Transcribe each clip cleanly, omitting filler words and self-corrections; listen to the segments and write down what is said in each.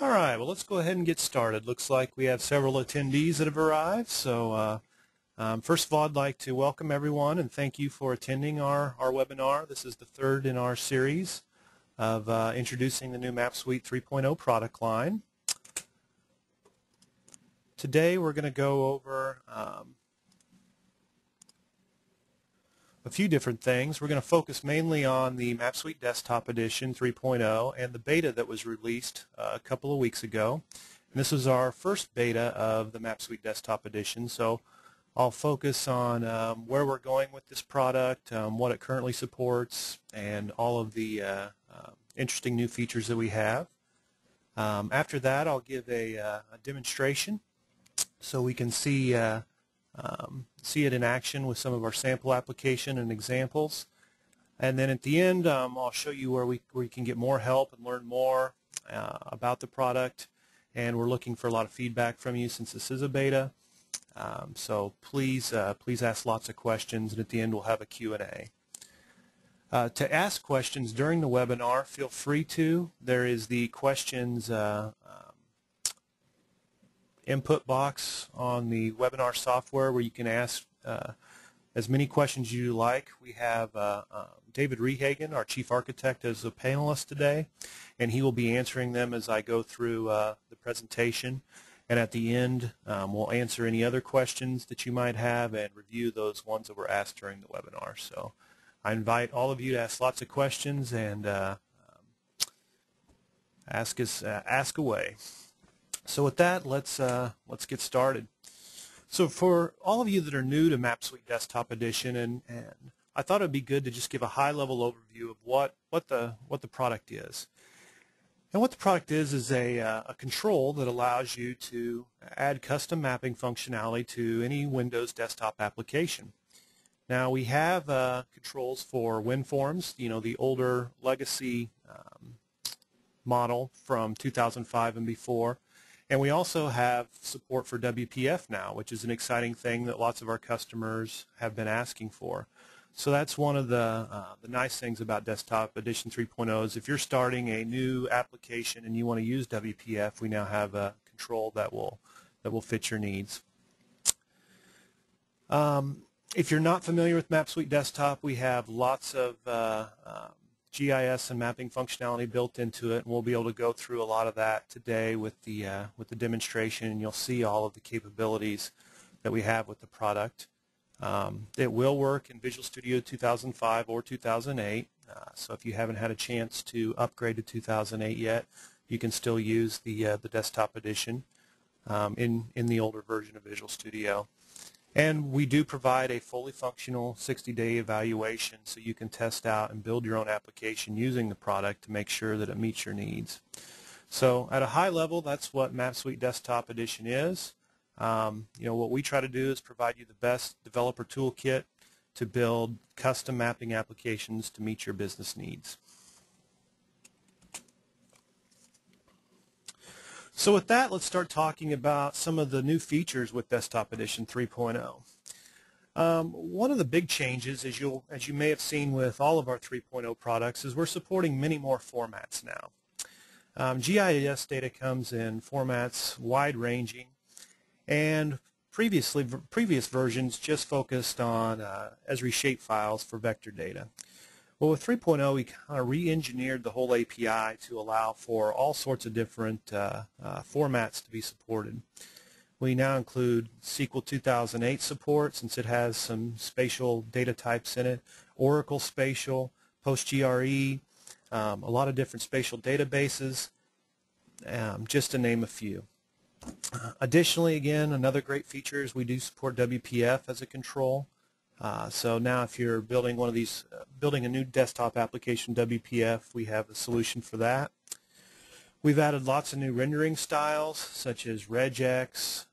All right, well, let's go ahead and get started. Looks like we have several attendees that have arrived. So first of all, I'd like to welcome everyone and thank you for attending our webinar. This is the third in our series of introducing the new Map Suite 3.0 product line. Today we're going to go over a few different things. We're going to focus mainly on the Map Suite Desktop Edition 3.0 and the beta that was released a couple of weeks ago. And this was our first beta of the Map Suite Desktop Edition, so I'll focus on where we're going with this product, what it currently supports, and all of the interesting new features that we have. After that, I'll give a demonstration so we can see it in action with some of our sample application and examples. And then at the end, I'll show you where you can get more help and learn more about the product. And we're looking for a lot of feedback from you since this is a beta. So please ask lots of questions, and at the end we'll have a Q&A. To ask questions during the webinar, feel free to. There is the questions input box on the webinar software where you can ask as many questions as you like. We have David Rehagen, our Chief Architect, as a panelist today, and he will be answering them as I go through the presentation. And at the end, we'll answer any other questions that you might have and review those ones that were asked during the webinar. So I invite all of you to ask lots of questions and ask away. So with that, let's get started. So for all of you that are new to Map Suite Desktop Edition, and I thought it would be good to just give a high-level overview of what the product is. And what the product is a control that allows you to add custom mapping functionality to any Windows desktop application. Now we have controls for WinForms, the older legacy model from 2005 and before. And we also have support for WPF now, which is an exciting thing that lots of our customers have been asking for. So that's one of the nice things about Desktop Edition 3.0 is if you're starting a new application and you want to use WPF, we now have a control that will fit your needs. If you're not familiar with Map Suite Desktop, we have lots of GIS and mapping functionality built into it, and we'll be able to go through a lot of that today with the demonstration, and you'll see all of the capabilities that we have with the product. It will work in Visual Studio 2005 or 2008, so if you haven't had a chance to upgrade to 2008 yet, you can still use the Desktop Edition in the older version of Visual Studio. And we do provide a fully functional 60-day evaluation so you can test out and build your own application using the product to make sure that it meets your needs. So at a high level, that's what Map Suite Desktop Edition is. What we try to do is provide you the best developer toolkit to build custom mapping applications to meet your business needs. So with that, let's start talking about some of the new features with Desktop Edition 3.0. One of the big changes, as you may have seen with all of our 3.0 products, is we're supporting many more formats now. GIS data comes in formats wide-ranging, and previous versions just focused on Esri shapefiles for vector data. Well, with 3.0, we kind of re-engineered the whole API to allow for all sorts of different formats to be supported. We now include SQL 2008 support since it has some spatial data types in it, Oracle Spatial, PostGRE, a lot of different spatial databases, just to name a few. Additionally, again, another great feature is we do support WPF as a control. So now if you're building one of these, building a new desktop application, WPF, we have a solution for that. We've added lots of new rendering styles such as regex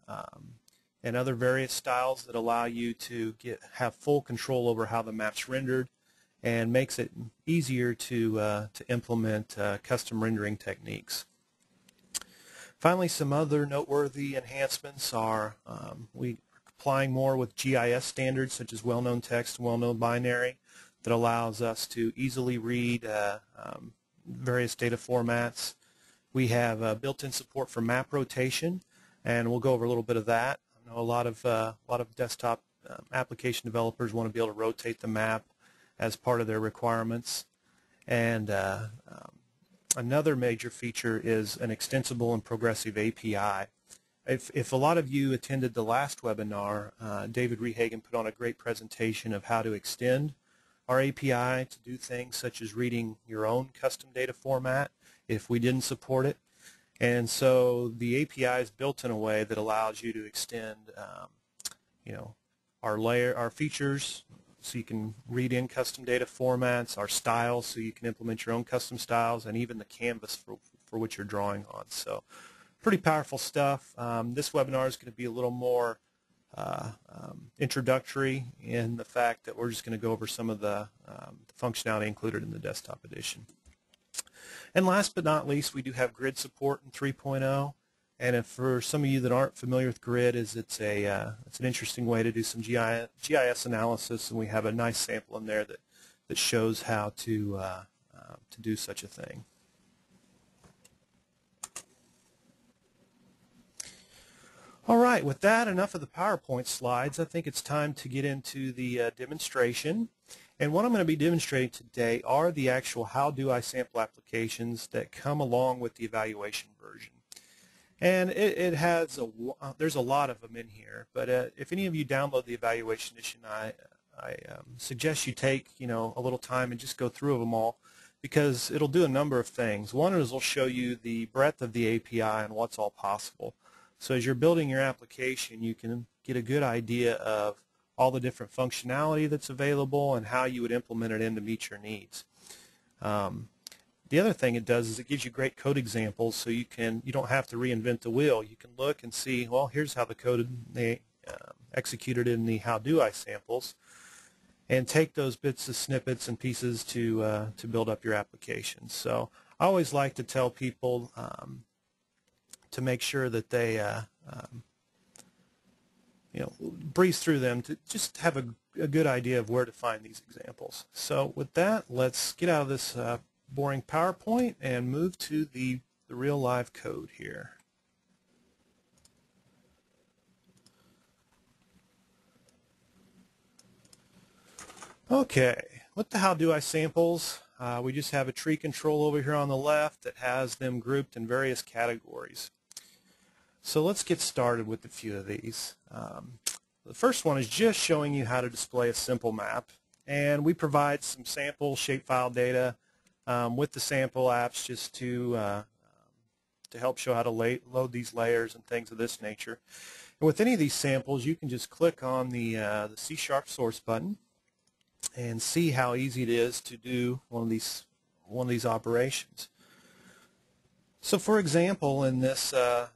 and other various styles that allow you to have full control over how the map's rendered and makes it easier to implement custom rendering techniques. Finally, some other noteworthy enhancements are we applying more with GIS standards such as well-known text and well-known binary that allows us to easily read various data formats We have built-in support for map rotation, and we'll go over a little bit of that. I know a lot of desktop application developers want to be able to rotate the map as part of their requirements. And another major feature is an extensible and progressive API. If a lot of you attended the last webinar, David Rehagen put on a great presentation of how to extend our API to do things such as reading your own custom data format if we didn't support it. And so the API is built in a way that allows you to extend our features so you can read in custom data formats, our styles so you can implement your own custom styles, and even the canvas for which you're drawing on. So pretty powerful stuff. This webinar is going to be a little more introductory in the fact that we're just going to go over some of the functionality included in the desktop edition. And last but not least, we do have grid support in 3.0. And if for some of you that aren't familiar with grid, it's an interesting way to do some GIS analysis, and we have a nice sample in there that shows how to do such a thing. All right, with that, enough of the PowerPoint slides. I think it's time to get into the demonstration. And what I'm going to be demonstrating today are the actual How Do I Sample applications that come along with the evaluation version. And it has there's a lot of them in here. But if any of you download the evaluation edition, I suggest you take a little time and just go through them all, because it'll do a number of things. One is it'll show you the breadth of the API and what's all possible. So as you're building your application, you can get a good idea of all the different functionality that's available and how you would implement it in to meet your needs. The other thing it does is it gives you great code examples, so you don't have to reinvent the wheel. You can look and see, well, here's how they executed in the How Do I samples, and take those bits of snippets and pieces to build up your application. So I always like to tell people to make sure that they breeze through them to just have a good idea of where to find these examples. So with that, let's get out of this boring PowerPoint and move to the real live code here. Okay, with the How Do I samples, we just have a tree control over here on the left that has them grouped in various categories. So let's get started with a few of these. The first one is just showing you how to display a simple map, and we provide some sample shapefile data with the sample apps just to help show how to load these layers and things of this nature. And with any of these samples, you can just click on the C# source button and see how easy it is to do one of these operations. So for example, in this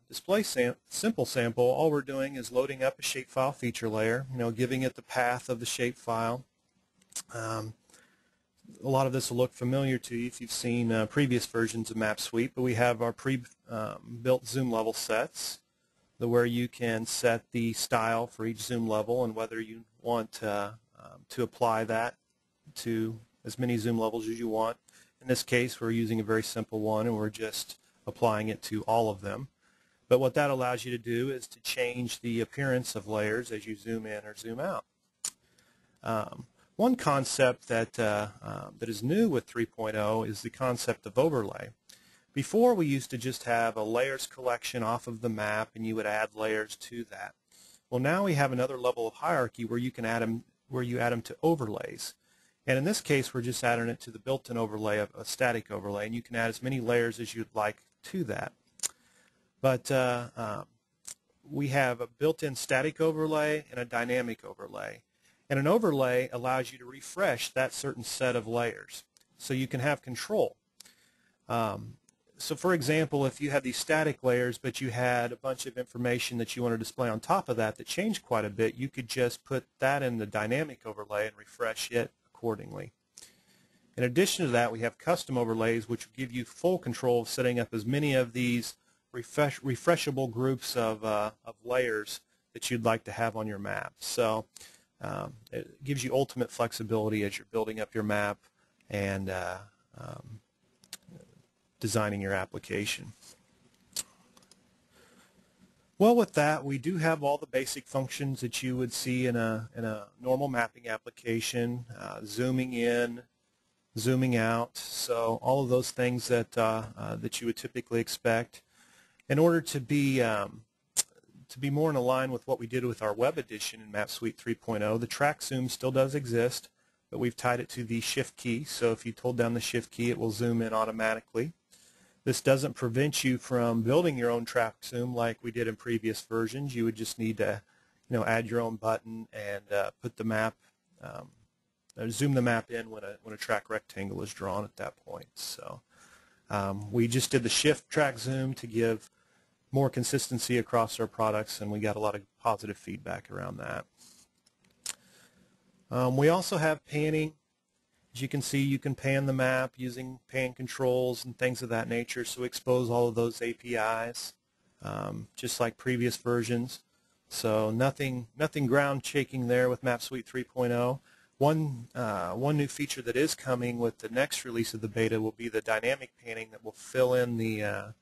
display simple sample, all we're doing is loading up a shapefile feature layer, giving it the path of the shapefile. A lot of this will look familiar to you if you've seen previous versions of Map Suite, but we have our pre-built zoom level sets where you can set the style for each zoom level and whether you want to apply that to as many zoom levels as you want. In this case, we're using a very simple one, and we're just applying it to all of them. But what that allows you to do is to change the appearance of layers as you zoom in or zoom out. One concept that is new with 3.0 is the concept of overlay. Before, we used to just have a layers collection off of the map, and you would add layers to that. Well, now we have another level of hierarchy where you can add them, to overlays. And in this case, we're just adding it to the built-in overlay of a static overlay, and you can add as many layers as you'd like to that. But we have a built-in static overlay and a dynamic overlay. And an overlay allows you to refresh that certain set of layers, so you can have control. So for example, if you had these static layers, but you had a bunch of information that you want to display on top of that changed quite a bit, you could just put that in the dynamic overlay and refresh it accordingly. In addition to that, we have custom overlays, which give you full control of setting up as many of these refreshable groups of layers that you'd like to have on your map. So it gives you ultimate flexibility as you're building up your map and designing your application. Well, with that, we do have all the basic functions that you would see in a normal mapping application, zooming in, zooming out, so all of those things that that you would typically expect. In order to be more in line with what we did with our web edition in Map Suite 3.0, the track zoom still does exist, but we've tied it to the Shift key, so if you hold down the Shift key, it will zoom in automatically. This doesn't prevent you from building your own track zoom like we did in previous versions. You would just need to, add your own button and put the map, zoom the map in when a track rectangle is drawn at that point. So we just did the Shift track zoom to give more consistency across our products, and we got a lot of positive feedback around that. We also have panning. As you can see, you can pan the map using pan controls and things of that nature, so expose all of those APIs, just like previous versions. So nothing ground shaking there with Map Suite 3.0. One new feature that is coming with the next release of the beta will be the dynamic panning that will fill in the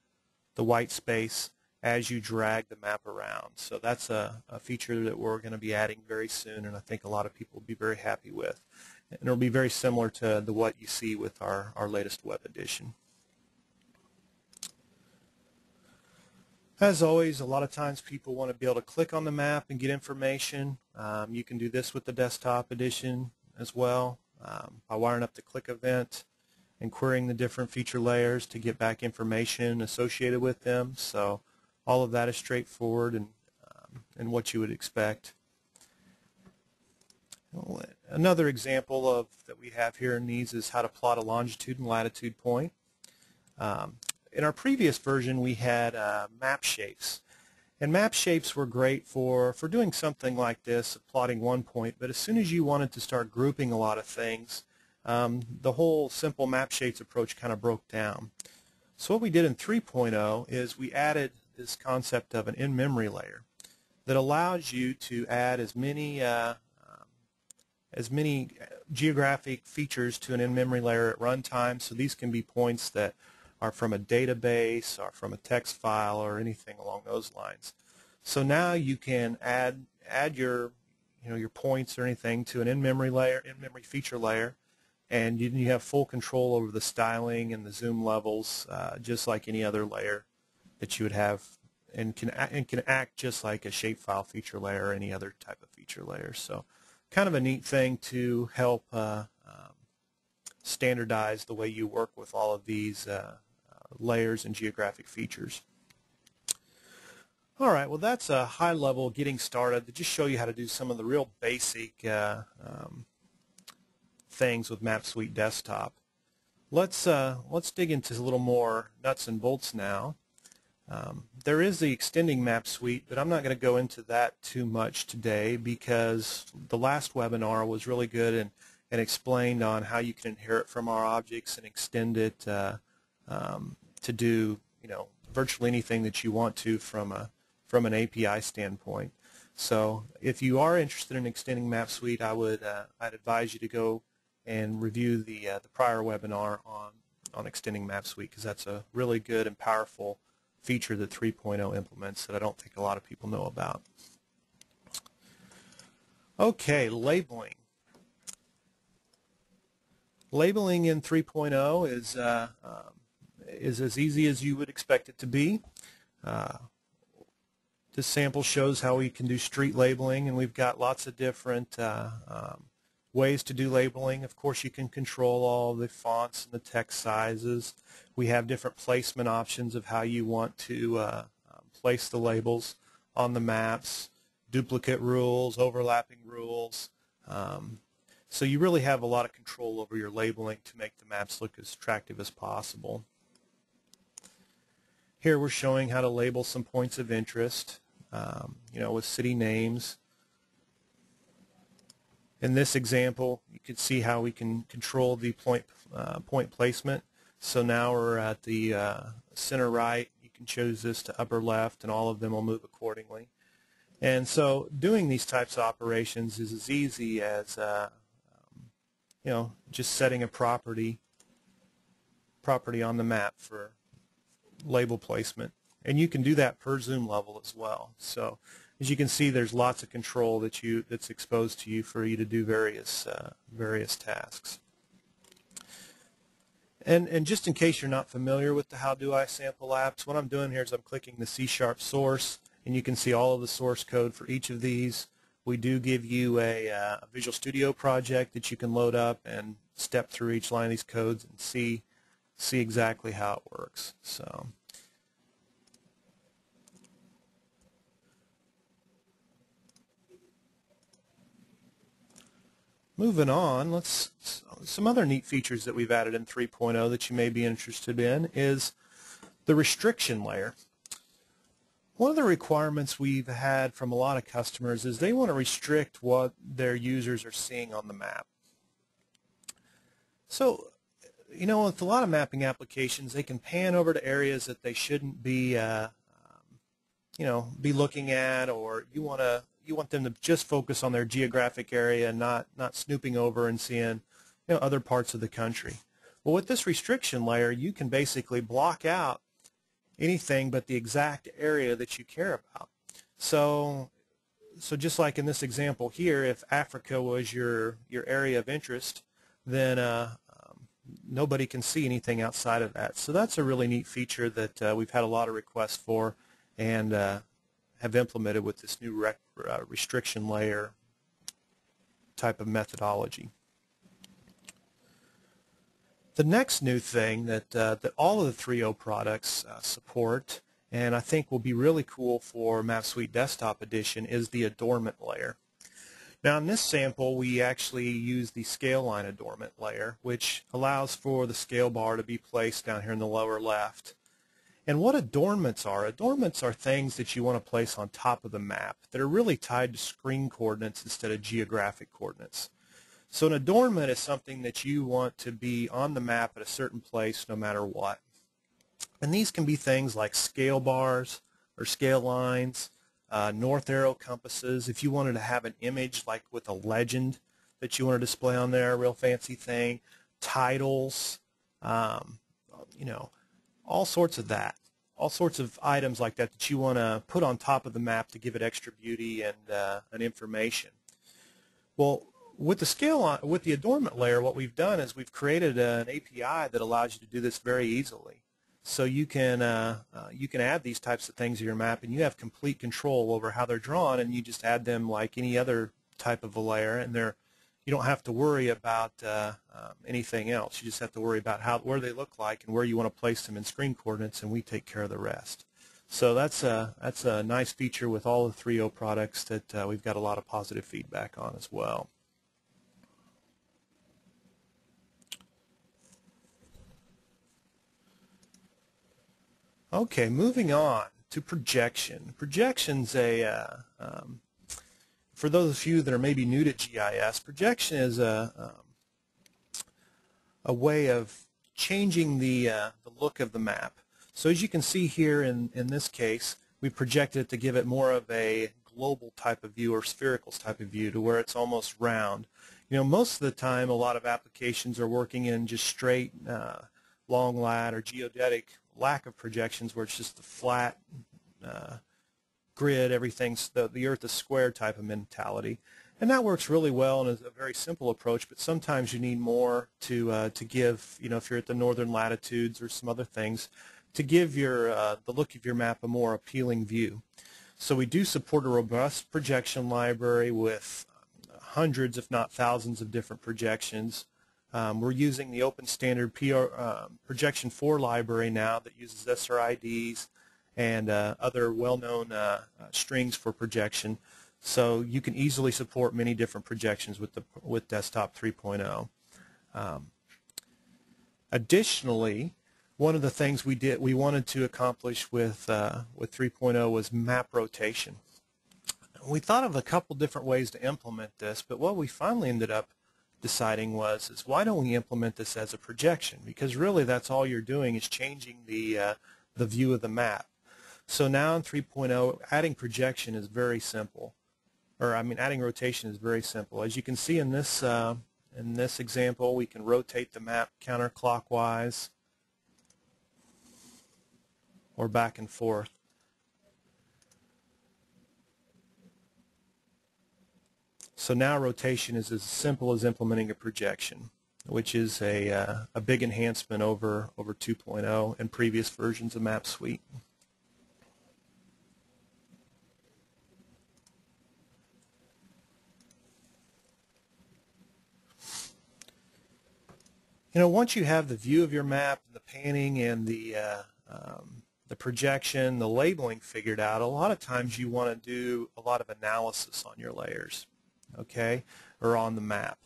white space as you drag the map around. So that's a feature that we're going to be adding very soon, and I think a lot of people will be very happy with. And it'll be very similar to what you see with our latest web edition. As always, a lot of times people want to be able to click on the map and get information. You can do this with the desktop edition as well, by wiring up the click event and querying the different feature layers to get back information associated with them. So all of that is straightforward and what you would expect. Another example that we have here in these is how to plot a longitude and latitude point. In our previous version, we had map shapes, and map shapes were great for doing something like this, plotting one point. But as soon as you wanted to start grouping a lot of things, the whole simple map shapes approach kind of broke down. So what we did in 3.0 is we added this concept of an in-memory layer that allows you to add as many geographic features to an in-memory layer at runtime. So these can be points that are from a database or from a text file or anything along those lines. So now you can add your your points or anything to an in-memory layer, in-memory feature layer, and you have full control over the styling and the zoom levels, just like any other layer that you would have, and can act just like a shapefile feature layer or any other type of feature layer. So kind of a neat thing to help standardize the way you work with all of these layers and geographic features. All right, well, that's a high level getting started to just show you how to do some of the real basic things with Map Suite Desktop. Let's dig into a little more nuts and bolts now. There is the extending Map Suite, but I'm not going to go into that too much today because the last webinar was really good and explained on how you can inherit from our objects and extend it to do virtually anything that you want to from an API standpoint. So if you are interested in extending Map Suite, I'd advise you to go and review the prior webinar on extending Map Suite, because that's a really good and powerful feature that 3.0 implements that I don't think a lot of people know about. Okay, labeling. Labeling in 3.0 is as easy as you would expect it to be. This sample shows how we can do street labeling, and we've got lots of different ways to do labeling. Of course, you can control all the fonts and the text sizes. We have different placement options of how you want to place the labels on the maps, duplicate rules, overlapping rules. So you really have a lot of control over your labeling to make the maps look as attractive as possible. Here we're showing how to label some points of interest, with city names. In this example, you can see how we can control the point placement. So now we're at the center right. You can choose this to upper left, and all of them will move accordingly. And so doing these types of operations is as easy as just setting a property property on the map for label placement. And you can do that per zoom level as well. So as you can see, there's lots of control that's exposed to you for you to do various tasks. And just in case you're not familiar with the How Do I sample apps, what I'm doing here is I'm clicking the C# source, and you can see all of the source code for each of these. We do give you a Visual Studio project that you can load up and step through each line of these codes and see exactly how it works. So moving on, some other neat features that we've added in 3.0 that you may be interested in is the restriction layer. One of the requirements we've had from a lot of customers is they want to restrict what their users are seeing on the map. So, you know, with a lot of mapping applications, they can pan over to areas that they shouldn't be, be looking at, or you want them to just focus on their geographic area and not snooping over and seeing, other parts of the country. Well, with this restriction layer, you can basically block out anything but the exact area that you care about. So just like in this example here, if Africa was your area of interest, then nobody can see anything outside of that. So that's a really neat feature that we've had a lot of requests for and have implemented with this new restriction layer type of methodology. The next new thing that all of the 3.0 products support, and I think will be really cool for Map Suite Desktop Edition, is the adornment layer. Now in this sample, we actually use the scale line adornment layer, which allows for the scale bar to be placed down here in the lower left. And what adornments are things that you want to place on top of the map that are really tied to screen coordinates instead of geographic coordinates. So an adornment is something that you want to be on the map at a certain place no matter what. And these can be things like scale bars or scale lines, north arrow compasses. If you wanted to have an image like with a legend that you want to display on there, a real fancy thing, titles, all sorts of that. All sorts of items like that that you want to put on top of the map to give it extra beauty and information. Well, with the adornment layer, what we've done is we've created an API that allows you to do this very easily. So you can add these types of things to your map, and you have complete control over how they're drawn, and you just add them like any other type of a layer, and you don't have to worry about anything else. You just have to worry about where they look like and where you want to place them in screen coordinates, and we take care of the rest. So that's a nice feature with all the 3.0 products that we've got a lot of positive feedback on as well. Okay, moving on to projection. Projection's for those of you that are maybe new to GIS, projection is a way of changing the look of the map. So as you can see here in this case, we projected it to give it more of a global type of view or spherical type of view to where it's almost round. Most of the time a lot of applications are working in just straight long lat or geodetic lack of projections where it's just a flat grid, everything's the earth is square type of mentality. And that works really well and is a very simple approach, but sometimes you need more to give, if you're at the northern latitudes or some other things, to give the look of your map a more appealing view. So we do support a robust projection library with hundreds, if not thousands, of different projections. We're using the open standard Projection 4 library now that uses SRIDs and other well-known strings for projection. So you can easily support many different projections with Desktop 3.0. Additionally, one of the things we wanted to accomplish with 3.0 was map rotation. We thought of a couple different ways to implement this, but what we finally ended up deciding is why don't we implement this as a projection? Because really that's all you're doing is changing the view of the map. So now in 3.0, adding projection is very simple. Adding rotation is very simple. As you can see in this example, we can rotate the map counterclockwise or back and forth. So now rotation is as simple as implementing a projection, which is a big enhancement over 2.0 and previous versions of Map Suite. You know, once you have the view of your map, the panning, and the projection, the labeling figured out, a lot of times you want to do a lot of analysis on your layers, okay, or on the map.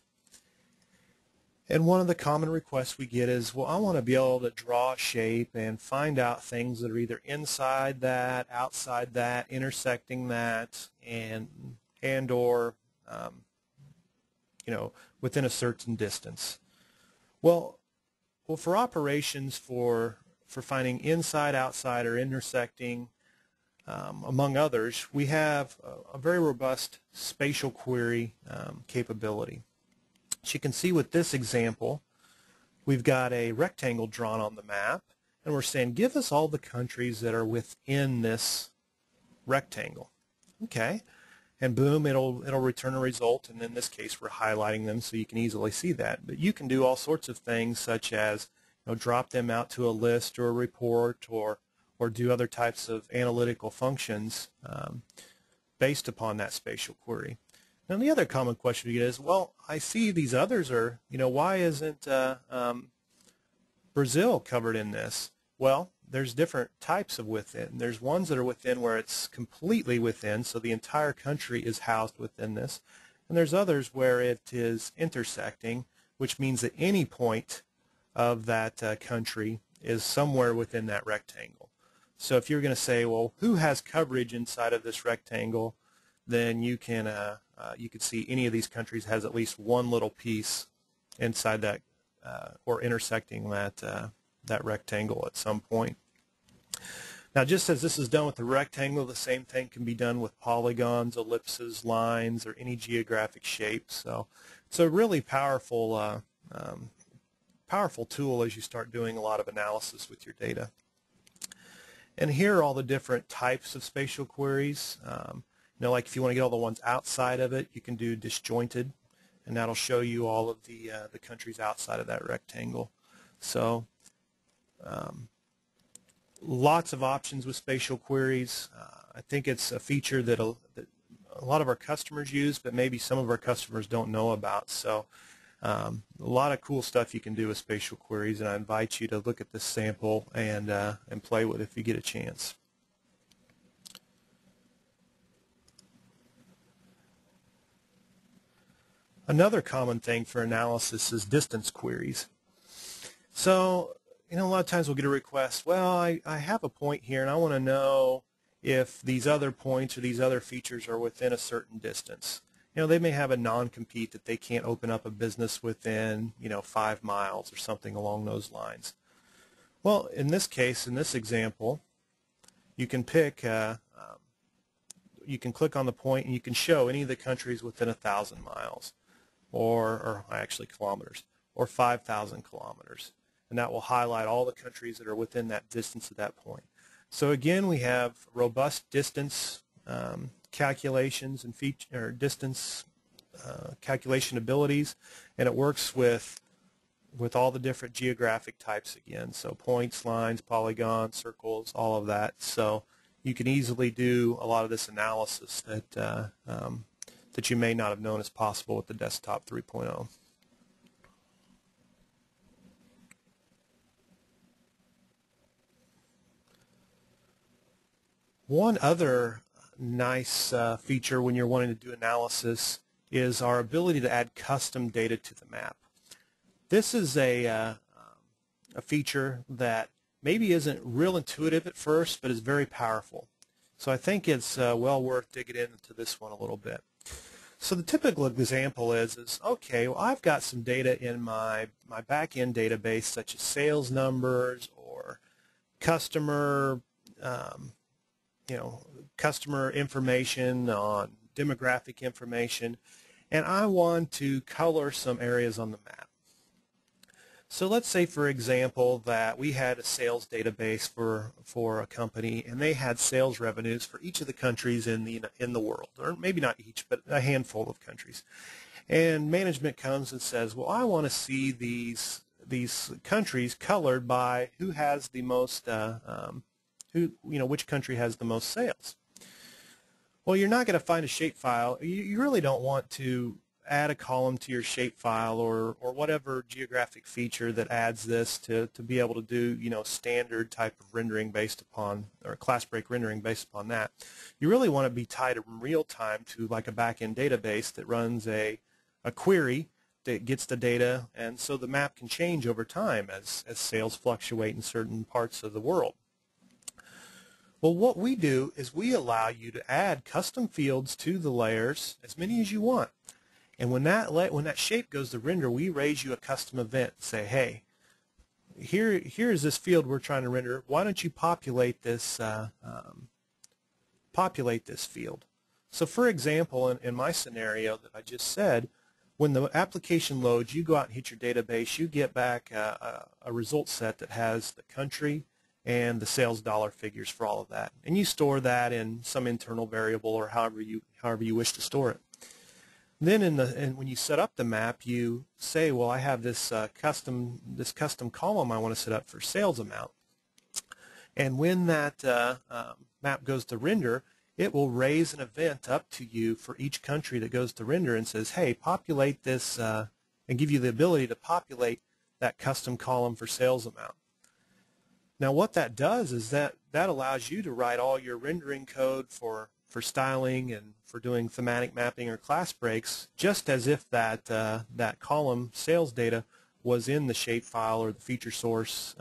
And one of the common requests we get is, well, I want to be able to draw a shape and find out things that are either inside that, outside that, intersecting that, and or you know, within a certain distance. Well, for operations for finding inside, outside, or intersecting, among others, we have a very robust spatial query capability. As you can see with this example, we've got a rectangle drawn on the map, and we're saying, give us all the countries that are within this rectangle. Okay. And boom, it'll return a result, and in this case we're highlighting them so you can easily see that. But you can do all sorts of things, such as, you know, drop them out to a list or a report, or do other types of analytical functions based upon that spatial query. Now the other common question we get is, well, I see these others are, you know, why isn't Brazil covered in this? Well, there's different types of within. There's ones that are within where it's completely within, so the entire country is housed within this. And there's others where it is intersecting, which means that any point of that country is somewhere within that rectangle. So if you're going to say, well, who has coverage inside of this rectangle, then you can see any of these countries has at least one little piece inside that or intersecting that rectangle at some point. Now, just as this is done with the rectangle, the same thing can be done with polygons, ellipses, lines, or any geographic shape. So it's a really powerful tool as you start doing a lot of analysis with your data. And here are all the different types of spatial queries. You know, like if you want to get all the ones outside of it, you can do disjointed, and that'll show you all of the countries outside of that rectangle. So lots of options with spatial queries. I think it's a feature that a lot of our customers use, but maybe some of our customers don't know about. So a lot of cool stuff you can do with spatial queries, and I invite you to look at this sample and play with it if you get a chance. Another common thing for analysis is distance queries. So, you know, a lot of times we'll get a request, well, I have a point here and I want to know if these other points or these other features are within a certain distance. You know, they may have a non-compete that they can't open up a business within, you know, 5 miles or something along those lines. Well, in this case, in this example, you can pick, you can click on the point and you can show any of the countries within 1,000 miles, or actually kilometers, or 5,000 kilometers. And that will highlight all the countries that are within that distance at that point. So again, we have robust distance calculations and distance calculation abilities, and it works with all the different geographic types again. So points, lines, polygons, circles, all of that. So you can easily do a lot of this analysis that that you may not have known is possible with the Desktop 3.0. One other nice feature when you're wanting to do analysis is our ability to add custom data to the map. This is a feature that maybe isn't real intuitive at first, but is very powerful. So I think it's well worth digging into this one a little bit. So the typical example is okay, well, I've got some data in my back-end database, such as sales numbers or customer customer information, on demographic information, and I want to color some areas on the map. So let's say, for example, that we had a sales database for a company, and they had sales revenues for each of the countries in the world, or maybe not each, but a handful of countries. And management comes and says, well, I want to see these countries colored by who has the most, which country has the most sales. Well, you're not going to find a shapefile. You really don't want to add a column to your shapefile or whatever geographic feature that adds this to be able to do, standard type of rendering based upon, or class break rendering based upon that. You really want to be tied in real time to like a back-end database that runs a query that gets the data, and so the map can change over time as sales fluctuate in certain parts of the world. Well, what we do is we allow you to add custom fields to the layers, as many as you want. And when that shape goes to render, we raise you a custom event and say, hey, here is this field we're trying to render. Why don't you populate this field? So, for example, in my scenario that I just said, when the application loads, you go out and hit your database. You get back a result set that has the country and the sales dollar figures for all of that, and you store that in some internal variable or however you wish to store it. Then when you set up the map, you say, well, I have this custom column I want to set up for sales amount. And when that map goes to render, it will raise an event up to you for each country that goes to render and says, hey, populate this, and give you the ability to populate that custom column for sales amount. Now what that does is that allows you to write all your rendering code for styling and for doing thematic mapping or class breaks, just as if that column sales data was in the shapefile or the feature source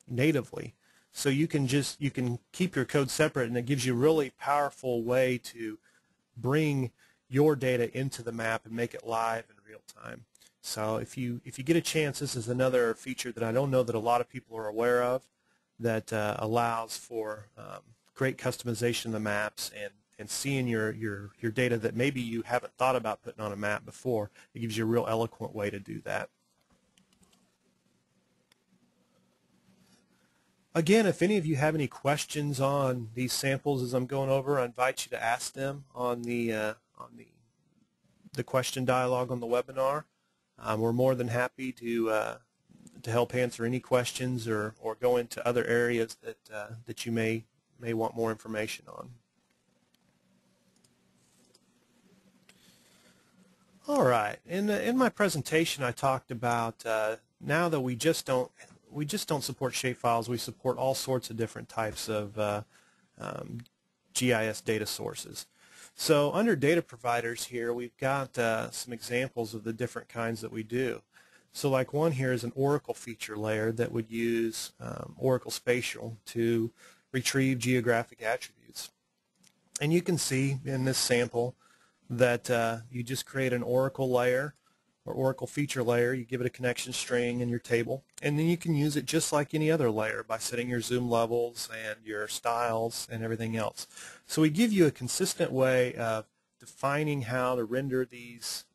natively. So you can keep your code separate, and it gives you a really powerful way to bring your data into the map and make it live in real time. So if you get a chance, this is another feature that I don't know that a lot of people are aware of that allows for great customization of the maps and seeing your data that maybe you haven't thought about putting on a map before. It gives you a real eloquent way to do that. Again, if any of you have any questions on these samples as I'm going over, I invite you to ask them on the question dialogue on the webinar. We're more than happy to help answer any questions or go into other areas that you may want more information on. All right. In my presentation, I talked about now that we just don't support shapefiles. We support all sorts of different types of GIS data sources. So under data providers here, we've got some examples of the different kinds that we do. So like one here is an Oracle feature layer that would use Oracle Spatial to retrieve geographic attributes. And you can see in this sample that you just create an Oracle layer or Oracle feature layer. You give it a connection string in your table, and then you can use it just like any other layer by setting your zoom levels and your styles and everything else. So we give you a consistent way of defining how to render these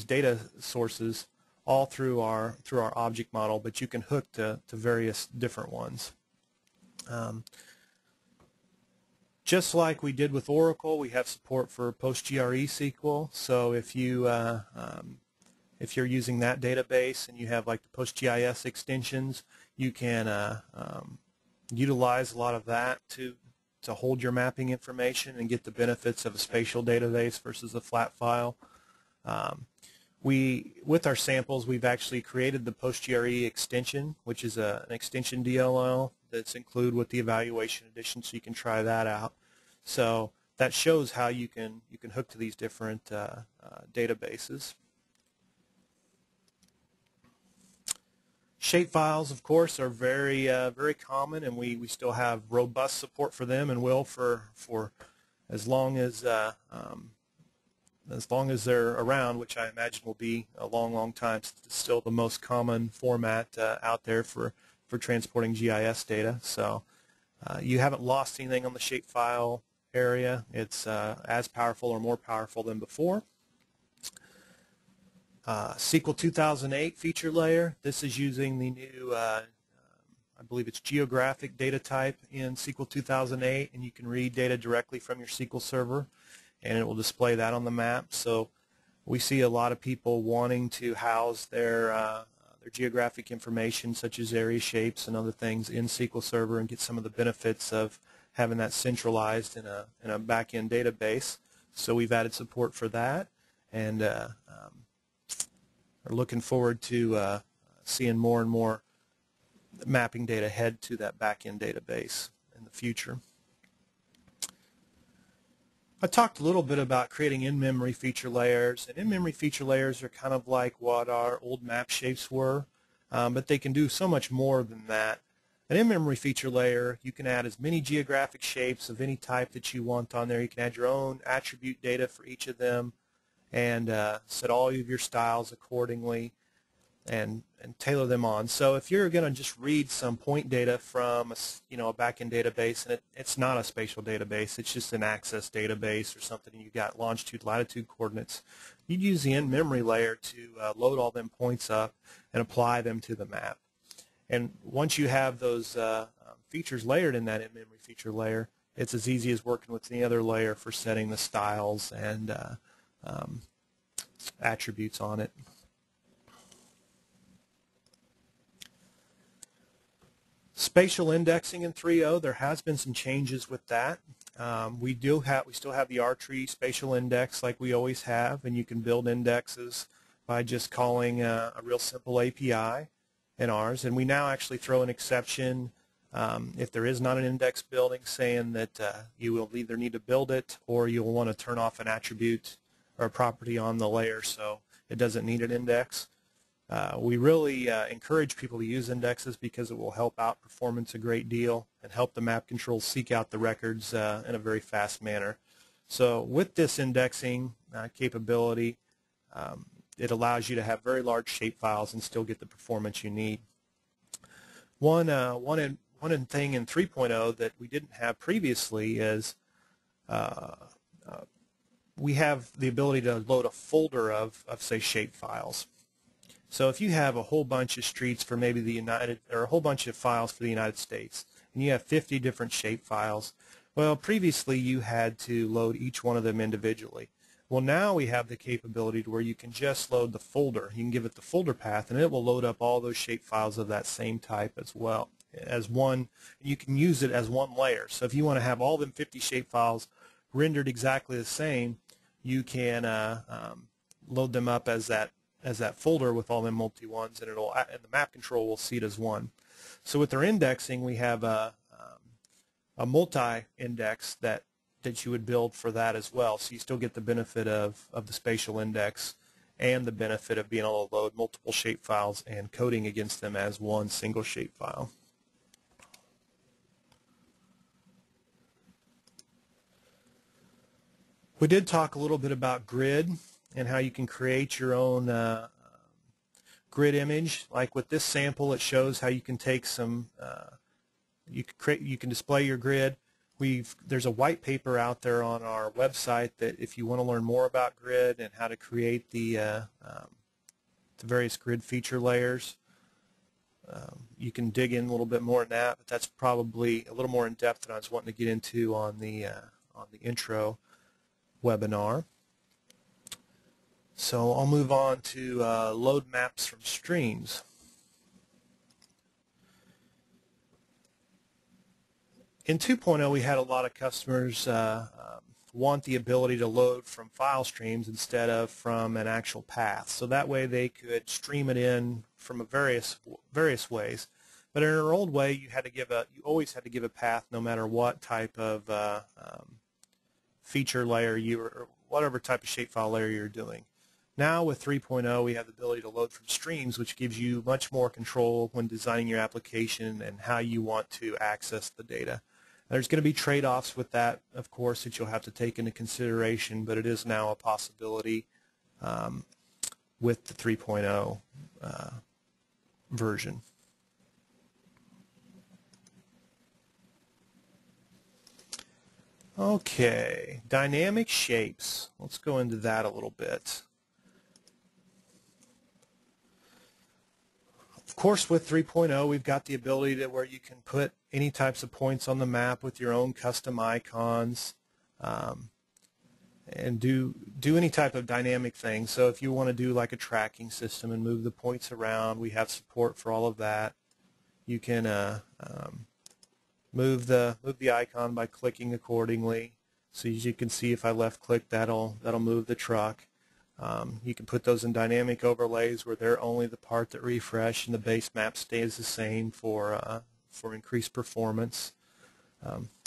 data sources all through our object model, but you can hook to various different ones. Just like we did with Oracle, we have support for PostGRE SQL. So if you're using that database and you have like the PostGIS extensions, you can utilize a lot of that to hold your mapping information and get the benefits of a spatial database versus a flat file. With our samples, we've actually created the PostGRE extension, which is an extension DLL that's included with the evaluation edition, so you can try that out. So that shows how you can hook to these different databases. Shapefiles, of course, are very very common, and we still have robust support for them, and will for as long as they're around, which I imagine will be a long time. It's still the most common format out there for transporting GIS data. So you haven't lost anything on the shapefile area. It's as powerful or more powerful than before. SQL 2008 feature layer. This is using the new, I believe it's geographic data type in SQL 2008, and you can read data directly from your SQL server, and it will display that on the map. So we see a lot of people wanting to house their geographic information, such as area shapes and other things, in SQL Server and get some of the benefits of having that centralized in a back-end database. So we've added support for that, and are looking forward to seeing more and more mapping data head to that back-end database in the future. I talked a little bit about creating in-memory feature layers, and in-memory feature layers are kind of like what our old map shapes were, but they can do so much more than that. An in-memory feature layer, you can add as many geographic shapes of any type that you want on there. You can add your own attribute data for each of them and set all of your styles accordingly and tailor them on. So if you're going to just read some point data from a back-end database, and it's not a spatial database, it's just an access database or something, and you got longitude, latitude coordinates, you'd use the in-memory layer to load all them points up and apply them to the map. And once you have those features layered in that in-memory feature layer, it's as easy as working with any other layer for setting the styles and attributes on it. Spatial indexing in 3.0, there has been some changes with that. We still have the R-tree spatial index like we always have, and you can build indexes by just calling a real simple API in ours. And we now actually throw an exception if there is not an index building, saying that you will either need to build it or you'll want to turn off an attribute or a property on the layer so it doesn't need an index. We really encourage people to use indexes because it will help out performance a great deal and help the map controls seek out the records in a very fast manner. So with this indexing capability, it allows you to have very large shapefiles and still get the performance you need. One thing in 3.0 that we didn't have previously is we have the ability to load a folder of say, shapefiles. So if you have a whole bunch of streets for maybe or a whole bunch of files for the United States, and you have 50 different shape files, well, previously you had to load each one of them individually. Well, now we have the capability to where you can just load the folder. You can give it the folder path, and it will load up all those shape files of that same type as well. You can use it as one layer. So if you want to have all them 50 shape files rendered exactly the same, you can load them up as that folder with all them multi-ones, and the map control will see it as one. So with our indexing, we have a multi-index that you would build for that as well. So you still get the benefit of the spatial index and the benefit of being able to load multiple shapefiles and coding against them as one single shapefile. We did talk a little bit about grid and how you can create your own grid image. Like with this sample, it shows how you can take some, you can display your grid. There's a white paper out there on our website that if you want to learn more about grid and how to create the various grid feature layers, you can dig in a little bit more in that, but that's probably a little more in depth than I was wanting to get into on the intro webinar. So I'll move on to load maps from streams. In 2.0, we had a lot of customers want the ability to load from file streams instead of from an actual path. So that way they could stream it in from various ways. But in our old way, you always had to give a path no matter what type of feature layer or whatever type of shapefile layer you're doing. Now with 3.0, we have the ability to load from streams, which gives you much more control when designing your application and how you want to access the data. There's going to be trade-offs with that, of course, that you'll have to take into consideration, but it is now a possibility with the 3.0 version. Okay, dynamic shapes. Let's go into that a little bit. course, with 3.0, we've got the ability to where you can put any types of points on the map with your own custom icons, and do any type of dynamic thing. So if you want to do like a tracking system and move the points around, we have support for all of that. You can move the icon by clicking accordingly. So as you can see, if I left click, that'll move the truck. You can put those in dynamic overlays where they're only the part that refresh and the base map stays the same for increased performance.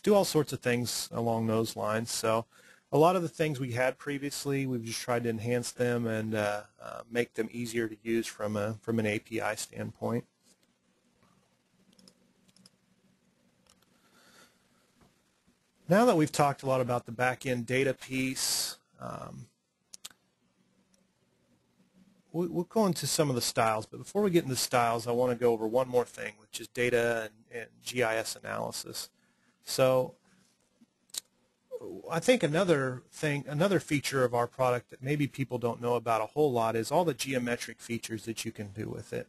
Do all sorts of things along those lines. So a lot of the things we had previously, we've just tried to enhance them and make them easier to use from an API standpoint. Now that we've talked a lot about the back-end data piece, we'll go into some of the styles, but before we get into styles, I want to go over one more thing, which is data and GIS analysis. So I think another feature of our product that maybe people don't know about a whole lot is all the geometric features that you can do with it.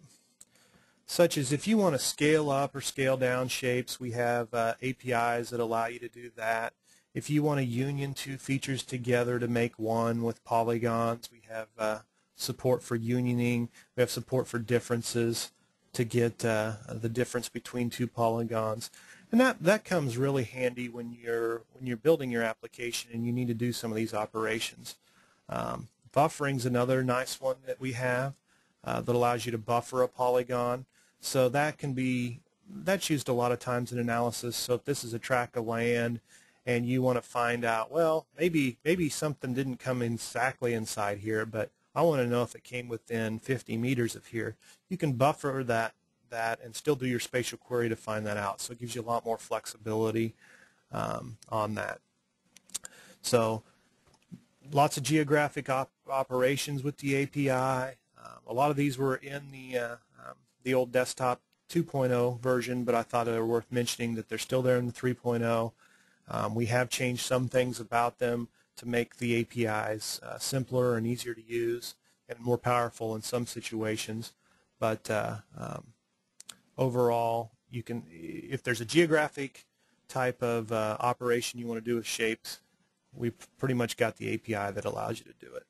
Such as if you want to scale up or scale down shapes, we have APIs that allow you to do that. If you want to union two features together to make one with polygons, we have support for unioning. We have support for differences to get the difference between two polygons. And that comes really handy when you're building your application and you need to do some of these operations. Buffering's another nice one that we have that allows you to buffer a polygon. So that's used a lot of times in analysis. So if this is a tract of land and you want to find out, well, maybe something didn't come exactly inside here, but I want to know if it came within 50 meters of here, you can buffer that and still do your spatial query to find that out. So it gives you a lot more flexibility on that. So lots of geographic operations with the API. A lot of these were in the old desktop 2.0 version, but I thought they were worth mentioning that they're still there in the 3.0. We have changed some things about them to make the APIs simpler and easier to use and more powerful in some situations. But overall, you can, if there's a geographic type of operation you want to do with shapes, we've pretty much got the API that allows you to do it.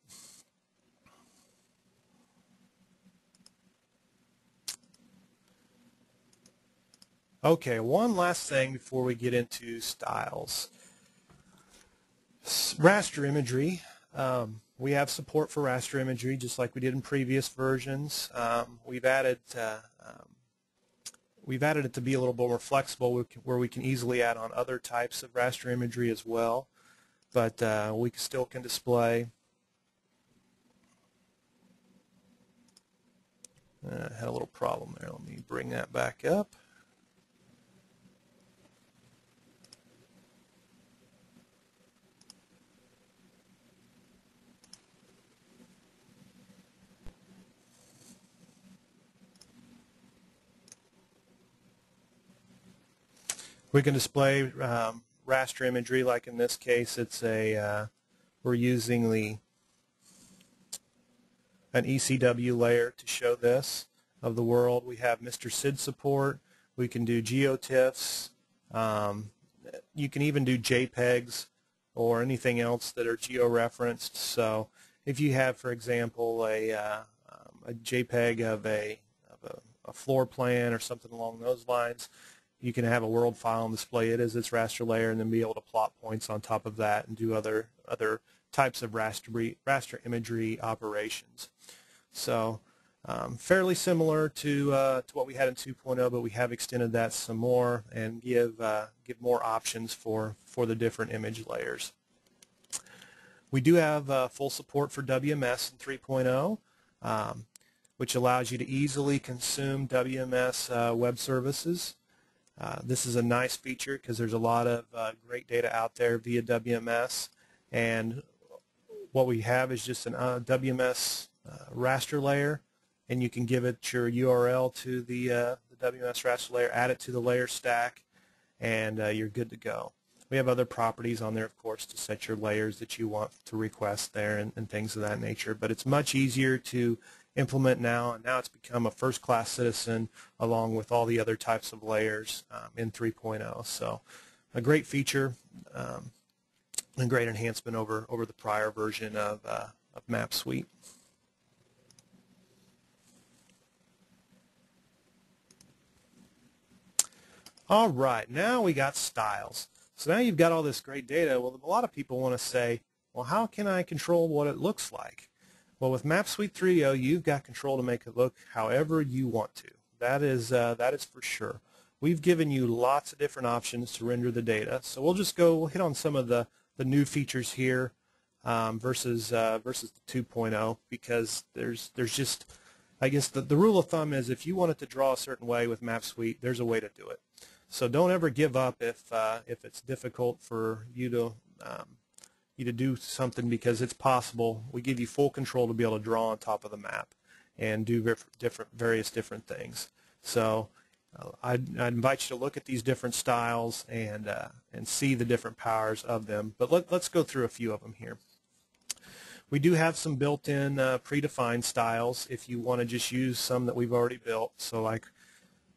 Okay, one last thing before we get into styles. Raster Imagery. We have support for raster imagery just like we did in previous versions. We've added it to be a little bit more flexible where we can easily add on other types of raster imagery as well, but we still can display. I had a little problem there. Let me bring that back up. We can display raster imagery, like in this case, we're using an ECW layer to show this of the world. We have Mr. SID support. We can do geotiffs. You can even do JPEGs or anything else that are geo-referenced. So if you have, for example, a JPEG of a floor plan or something along those lines, you can have a world file and display it as its raster layer and then be able to plot points on top of that and do other types of raster imagery operations. So fairly similar to what we had in 2.0, but we have extended that some more and give more options for the different image layers. We do have full support for WMS in 3.0, which allows you to easily consume WMS web services. This is a nice feature because there's a lot of great data out there via WMS, and what we have is just an WMS raster layer, and you can give it your URL to the WMS raster layer, add it to the layer stack, and you're good to go. We have other properties on there, of course, to set your layers that you want to request there and things of that nature, but it's much easier to implement now, and now it's become a first-class citizen along with all the other types of layers in 3.0. So a great feature, a great enhancement over the prior version of Map Suite. All right, now we got styles. So now you've got all this great data. Well, a lot of people want to say, well, how can I control what it looks like? Well, with Map Suite 3.0, you've got control to make it look however you want to. That is for sure. We've given you lots of different options to render the data. So we'll hit on some of the new features here versus the 2.0, because there's just, I guess the rule of thumb is if you want it to draw a certain way with Map Suite, there's a way to do it. So don't ever give up if it's difficult for you to do something, because it's possible. We give you full control to be able to draw on top of the map and do various different things. So I'd invite you to look at these different styles and see the different powers of them. But let's go through a few of them here. We do have some built-in predefined styles if you want to just use some that we've already built. So like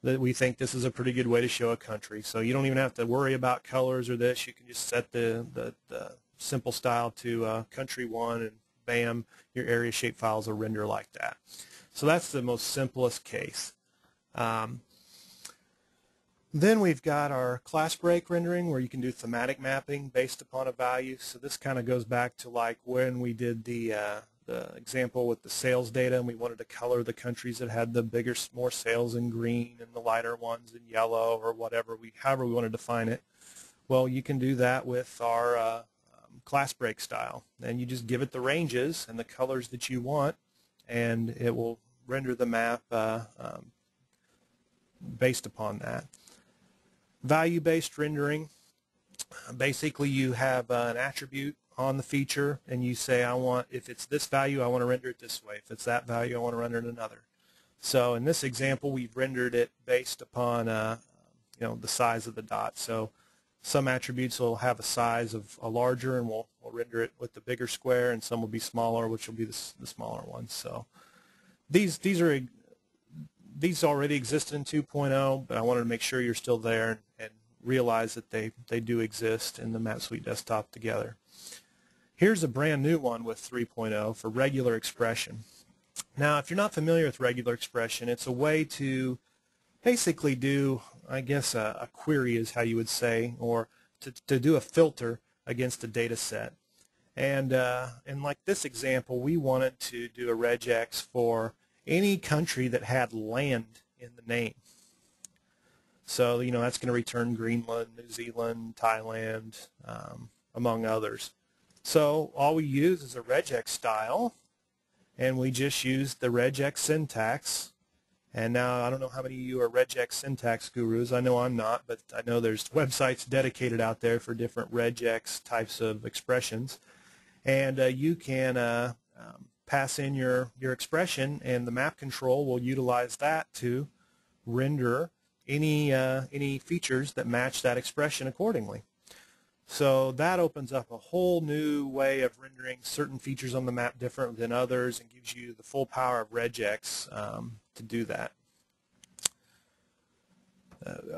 we think this is a pretty good way to show a country. So you don't even have to worry about colors or this. You can just set the simple style to country 1, and bam, your area shapefiles will render like that. So that's the most simplest case. Then we've got our class break rendering, where you can do thematic mapping based upon a value. So this kind of goes back to like when we did the example with the sales data, and we wanted to color the countries that had the more sales in green and the lighter ones in yellow, or however we want to define it. Well, you can do that with our class break style, and you just give it the ranges and the colors that you want, and it will render the map based upon that. Value-based rendering, basically you have an attribute on the feature, and you say, if it's this value, I want to render it this way. If it's that value, I want to render it another. So in this example, we've rendered it based upon the size of the dot. So some attributes will have a size of a larger, and we'll render it with the bigger square, and some will be smaller, which will be the smaller ones. So these already existed in 2.0, but I wanted to make sure you're still there and realize that they do exist in the Map Suite desktop together. Here's a brand new one with 3.0 for regular expression. Now, if you're not familiar with regular expression, it's a way to basically do, I guess, a query is how you would say, or to do a filter against a data set. And like this example, we wanted to do a regex for any country that had land in the name. So, that's going to return Greenland, New Zealand, Thailand, among others. So all we use is a regex style, and we just use the regex syntax. And now I don't know how many of you are regex syntax gurus. I know I'm not, but I know there's websites dedicated out there for different regex types of expressions. And you can pass in your expression, and the map control will utilize that to render any features that match that expression accordingly. So that opens up a whole new way of rendering certain features on the map different than others, and gives you the full power of regex to do that.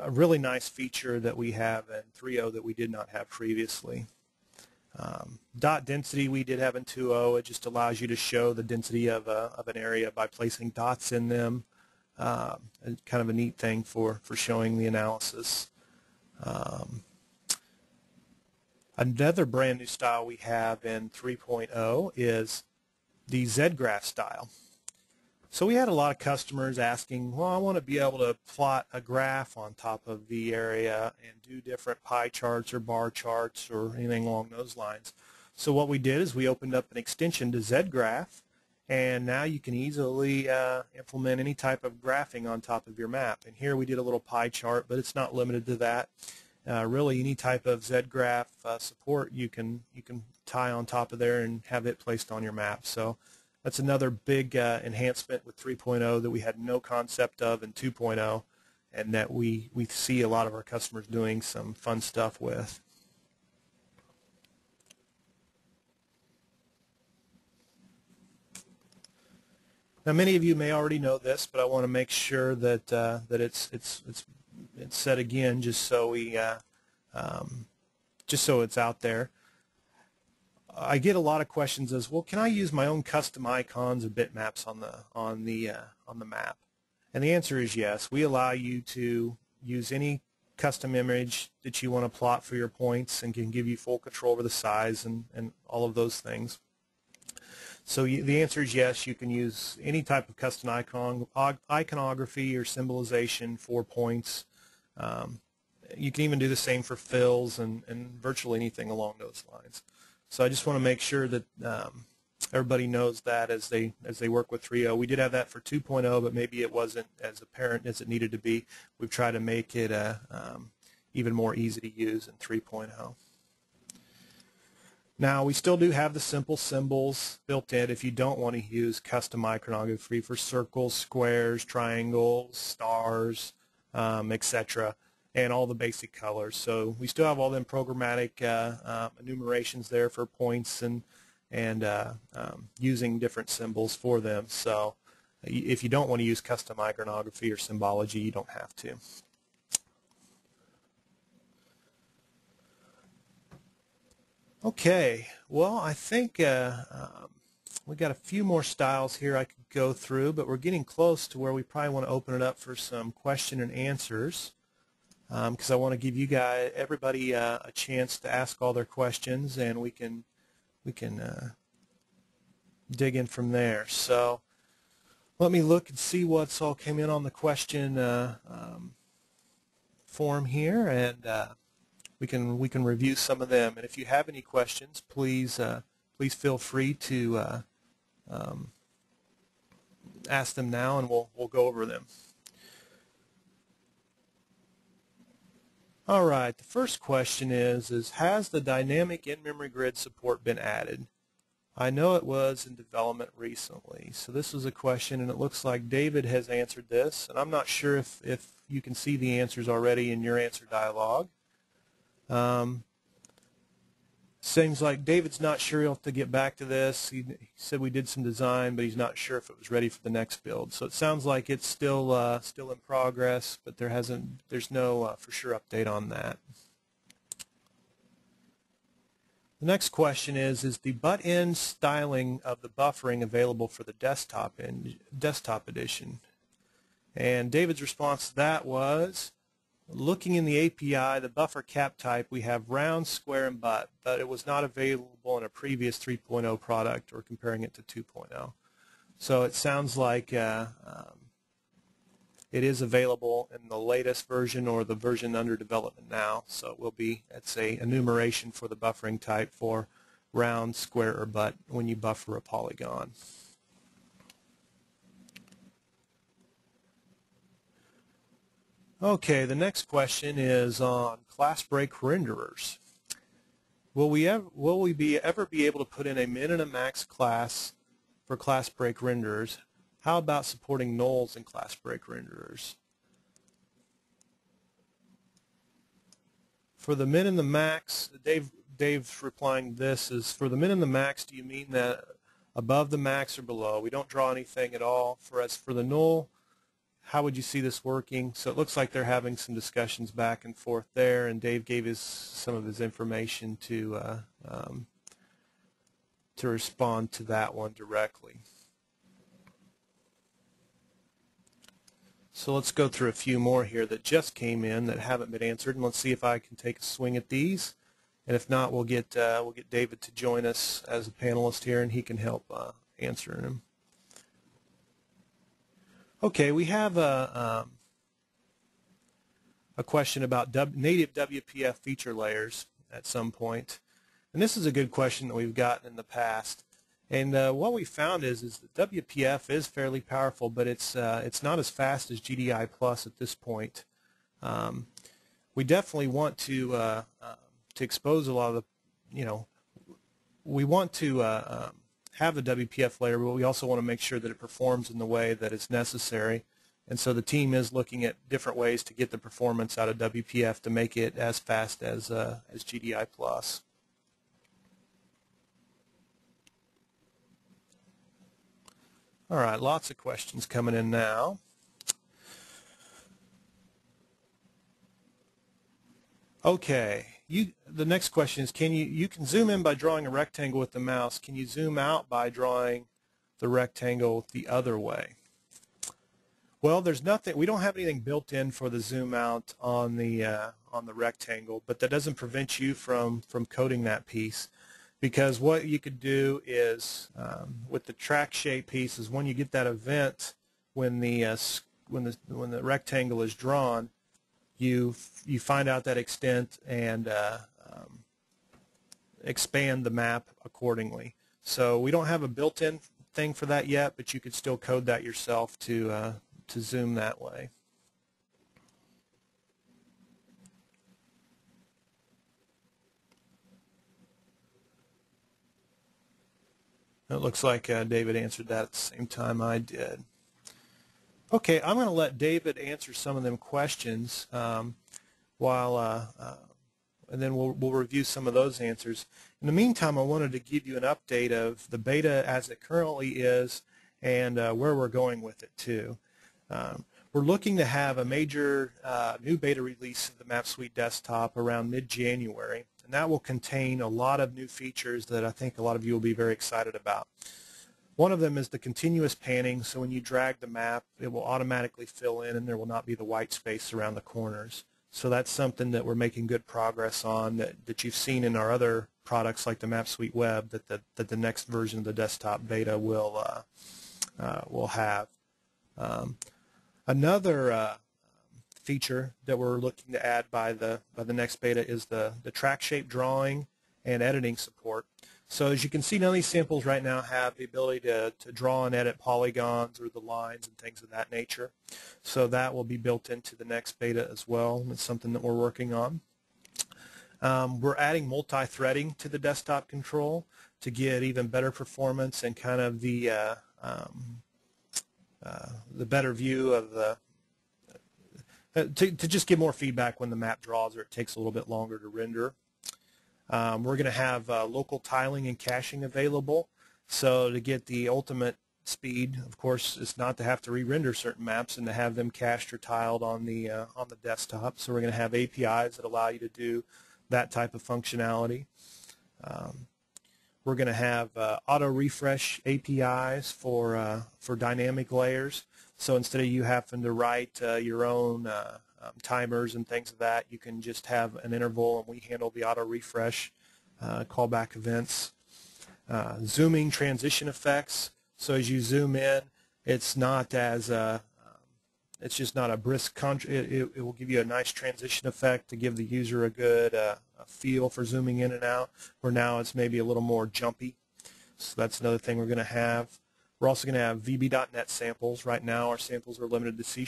A really nice feature that we have in 3.0 that we did not have previously. Dot density we did have in 2.0. It just allows you to show the density of an area by placing dots in them. Kind of a neat thing for showing the analysis. Another brand new style we have in 3.0 is the Z-graph style. So we had a lot of customers asking, well, I want to be able to plot a graph on top of the area and do different pie charts or bar charts or anything along those lines. So what we did is we opened up an extension to Z-graph, and now you can easily implement any type of graphing on top of your map. And here we did a little pie chart, but it's not limited to that. Really, any type of Z-graph support you can tie on top of there and have it placed on your map. So that's another big enhancement with 3.0 that we had no concept of in 2.0, and that we see a lot of our customers doing some fun stuff with. Now, many of you may already know this, but I want to make sure that that it's said again, just so it's out there. I get a lot of questions as, well, can I use my own custom icons or bitmaps on the map? And the answer is yes. We allow you to use any custom image that you want to plot for your points, and can give you full control over the size and all of those things. So the answer is yes, you can use any type of custom iconography or symbolization for points. You can even do the same for fills and virtually anything along those lines. So I just want to make sure that everybody knows that as they work with 3.0. We did have that for 2.0, but maybe it wasn't as apparent as it needed to be. We've tried to make it even more easy to use in 3.0. Now, we still do have the simple symbols built in if you don't want to use custom iconography for circles, squares, triangles, stars, etc., and all the basic colors. So we still have all them programmatic enumerations there for points and using different symbols for them. So if you don't want to use custom iconography or symbology, you don't have to. Okay, well, I think we got a few more styles here I could go through, but we're getting close to where we probably want to open it up for some question and answers, because I want to give you guys, everybody, a chance to ask all their questions, and we can dig in from there. So let me look and see what's all came in on the question form here, and we can review some of them. And if you have any questions, please feel free to ask them now, and we'll go over them. All right, the first question is has the dynamic in-memory grid support been added? I know it was in development recently. So this was a question, and it looks like David has answered this, and I'm not sure if you can see the answers already in your answer dialog. Seems like David's not sure. He'll have to get back to this. He said we did some design, but he's not sure if it was ready for the next build. So it sounds like it's still in progress, but there's no for sure update on that. The next question is the butt-end styling of the buffering available for the desktop edition? And David's response to that was, looking in the API, the buffer cap type, we have round, square, and butt, but it was not available in a previous 3.0 product or comparing it to 2.0. So it sounds like it is available in the latest version or the version under development now. So it will be, it's a enumeration for the buffering type for round, square, or butt when you buffer a polygon. Okay, the next question is on class break renderers. Will we ever be able to put in a min and a max class for class break renderers? How about supporting nulls in class break renderers? For the min and the max, Dave's replying to this is, for the min and the max, do you mean that above the max or below? We don't draw anything at all. For the null, how would you see this working? So it looks like they're having some discussions back and forth there, and Dave gave some of his information to respond to that one directly. So let's go through a few more here that just came in that haven't been answered, and let's see if I can take a swing at these. And if not, we'll get David to join us as a panelist here, and he can help answering them. Okay, we have a question about native WPF feature layers at some point. And this is a good question that we've gotten in the past. And what we found is that WPF is fairly powerful, but it's not as fast as GDI Plus at this point. We definitely want to expose a lot of the, we want to have the WPF layer, but we also want to make sure that it performs in the way that is necessary. And so the team is looking at different ways to get the performance out of WPF to make it as fast as GDI Plus. All right, lots of questions coming in now. Okay, the next question is, you can zoom in by drawing a rectangle with the mouse. Can you zoom out by drawing the rectangle the other way? Well, there's nothing. We don't have anything built in for the zoom out on the rectangle, but that doesn't prevent you from coding that piece, because what you could do is with the track shape piece is when you get that event when the rectangle is drawn, you find out that extent and expand the map accordingly. So we don't have a built-in thing for that yet, but you could still code that yourself to zoom that way. It looks like David answered that at the same time I did. Okay, I'm going to let David answer some of them questions and then we'll review some of those answers. In the meantime, I wanted to give you an update of the beta as it currently is and where we're going with it too. We're looking to have a major new beta release of the Map Suite desktop around mid-January, and that will contain a lot of new features that I think a lot of you will be very excited about. One of them is the continuous panning, so when you drag the map, it will automatically fill in and there will not be the white space around the corners. So that's something that we're making good progress on that you've seen in our other products like the Map Suite Web that the next version of the desktop beta will have. Another feature that we're looking to add by the next beta is the track shape drawing and editing support. So as you can see, none of these samples right now have the ability to draw and edit polygons or the lines and things of that nature. So that will be built into the next beta as well. It's something that we're working on. We're adding multi-threading to the desktop control to get even better performance and kind of the better view of to just get more feedback when the map draws or it takes a little bit longer to render. We're going to have local tiling and caching available. So to get the ultimate speed, of course, is not to have to re-render certain maps and to have them cached or tiled on the desktop. So we're going to have APIs that allow you to do that type of functionality. We're going to have auto refresh APIs for dynamic layers. So instead of you having to write your own timers and things of that, you can just have an interval and we handle the auto refresh callback events. Zooming transition effects. So as you zoom in, it's not as it's just not a brisk it will give you a nice transition effect to give the user a good a feel for zooming in and out, where now it's maybe a little more jumpy. So that's another thing we're going to have. We're also going to have VB.NET samples. Right now our samples are limited to C#.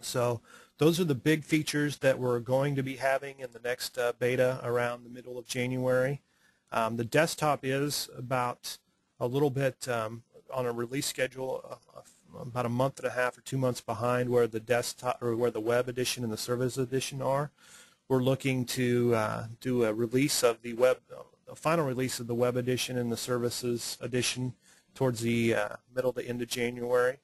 So those are the big features that we're going to be having in the next beta around the middle of January. The desktop is about a little bit on a release schedule about a month and a half or 2 months behind where the desktop or where the web edition and the service edition are. We're looking to do a release of the web, a final release of the web edition and the services edition towards the middle to end of January,